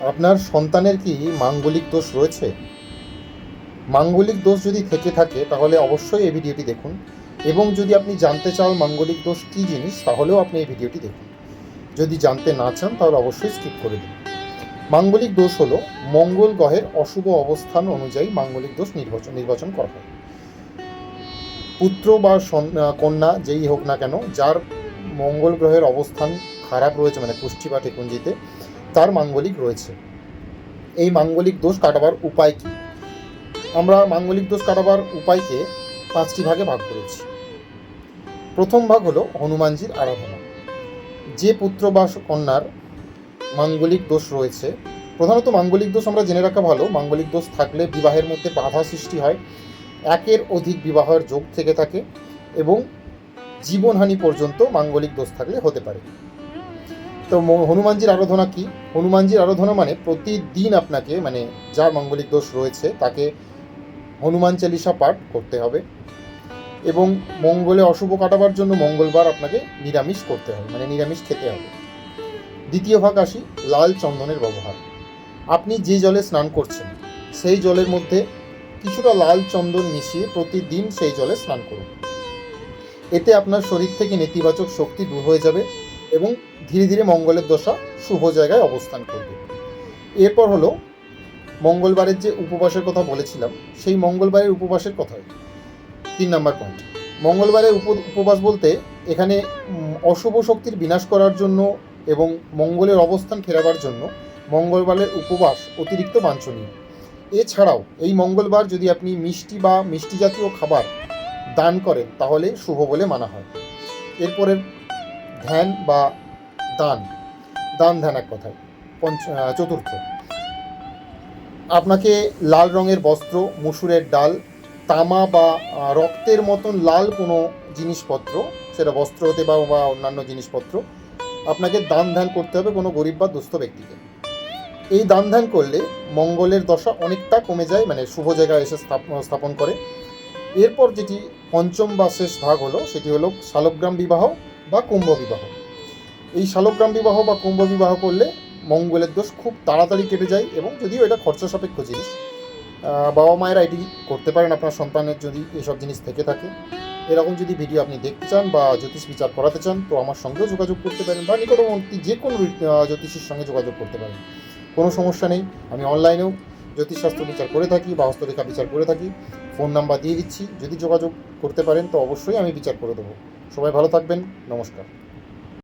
আপনার সন্তানের কি মাঙ্গলিক দোষ রয়েছে? মাঙ্গলিক দোষ যদি থেকে থাকে তাহলে অবশ্যই এই ভিডিওটি দেখুন, এবং যদি আপনি জানতে চান মাঙ্গলিক দোষ কী জিনিস তাহলেও আপনি এই ভিডিওটি দেখুন। যদি জানতে না চান তাহলে অবশ্যই স্কিপ করে দিন। মাঙ্গলিক দোষ হলো মঙ্গল গ্রহের অশুভ অবস্থান অনুযায়ী মাঙ্গলিক দোষ নির্বাচন করা হয়। পুত্র বা কন্যা যেই হোক না কেন, যার মঙ্গল গ্রহের অবস্থান খারাপ রয়েছে, মানে কুষ্ঠি বা ঠেকুঞ্জিতে, তার মাঙ্গলিক রয়েছে। এই মাঙ্গলিক দোষ কাটাবার উপায় কী? আমরা মাঙ্গলিক দোষ কাটাবার উপায়কে 5টি ভাগে ভাগ করেছি। প্রথম ভাগ হলো হনুমানজির আরাধনা। যে পুত্র বা কন্যার মাঙ্গলিক দোষ রয়েছে, প্রধানত মাঙ্গলিক দোষ আমরা জেনে রাখা ভালো, মাঙ্গলিক দোষ থাকলে বিবাহের মধ্যে বাধা সৃষ্টি হয়, একের অধিক বিবাহের যোগ থেকে থাকে, এবং জীবনহানি পর্যন্ত মাঙ্গলিক দোষ থাকলে হতে পারে। তো হনুমানজির আরাধনা কি? হনুমানজির আরাধনা মানে প্রতিদিন আপনাকে, মানে যার মাঙ্গলিক দোষ রয়েছে তাকে হনুমান চালিসা পাঠ করতে হবে, এবং মঙ্গলে অশুভ কাটাবার জন্য মঙ্গলবার আপনাকে নিরামিষ করতে হবে, মানে নিরামিষ খেতে হবে। দ্বিতীয় ভাগ আসি, লাল চন্দনের ব্যবহার। আপনি যে জলে স্নান করছেন সেই জলের মধ্যে কিছুটা লাল চন্দন মিশিয়ে প্রতিদিন সেই জলে স্নান করুন। এতে আপনার শরীর থেকে নেতিবাচক শক্তি দূর হয়ে যাবে এবং ধীরে ধীরে মঙ্গলের দশা শুভ জায়গায় অবস্থান করবে। এরপর হলো মঙ্গলবারের যে উপবাসের কথা বলেছিলাম, সেই মঙ্গলবারের উপবাসের কথাই 3 নম্বর পয়েন্ট। মঙ্গলবারের উপবাস বলতে এখানে অশুভ শক্তির বিনাশ করার জন্য এবং মঙ্গলের অবস্থান ফেরাবার জন্য মঙ্গলবারের উপবাস অতিরিক্ত বাঞ্ছনীয়। এছাড়াও এই মঙ্গলবার যদি আপনি মিষ্টি বা মিষ্টি জাতীয় খাবার দান করেন তাহলে শুভ বলে মানা হয়। এরপরে ধ্যান বা দান ধ্যান এক কথায়। চতুর্থ, আপনাকে লাল রঙের বস্ত্র, মসুরের ডাল, তামা বা রক্তের মতন লাল কোনো জিনিসপত্র, সেটা বস্ত্র হতে বা অন্যান্য জিনিসপত্র, আপনাকে দান ধ্যান করতে হবে কোনো গরিব বা দুস্থ ব্যক্তিকে। এই দান ধ্যান করলে মঙ্গলের দশা অনেকটা কমে যায়, মানে শুভ জায়গায় এসে স্থাপন করে। এরপর যেটি পঞ্চম বা শেষ ভাগ হলো, সেটি হলো শালগ্রাম বিবাহ বা কুম্ভ বিবাহ। এই শালগ্রাম বিবাহ বা কুম্ভ বিবাহ করলে মঙ্গলের দোষ খুব তাড়াতাড়ি কেটে যায়, এবং যদিও এটা খরচা সাপেক্ষ জিনিস, বাবা মায়েরা এটি করতে পারেন আপনার সন্তানের যদি এসব জিনিস থেকে থাকে। এরকম যদি ভিডিও আপনি দেখতে চান বা জ্যোতিষ বিচার করাতে চান তো আমার সঙ্গেও যোগাযোগ করতে পারেন, বা নিকটবর্তী যে কোনো জ্যোতিষীর সঙ্গে যোগাযোগ করতে পারেন, কোনো সমস্যা নেই। আমি অনলাইনেও জ্যোতিষশাস্ত্র বিচার করে থাকি বা হস্তরেখা বিচার করে থাকি। ফোন নাম্বার দিয়ে দিচ্ছি, যদি যোগাযোগ করতে পারেন তো অবশ্যই আমি বিচার করে দেবো। সবাই ভালো থাকবেন, নমস্কার।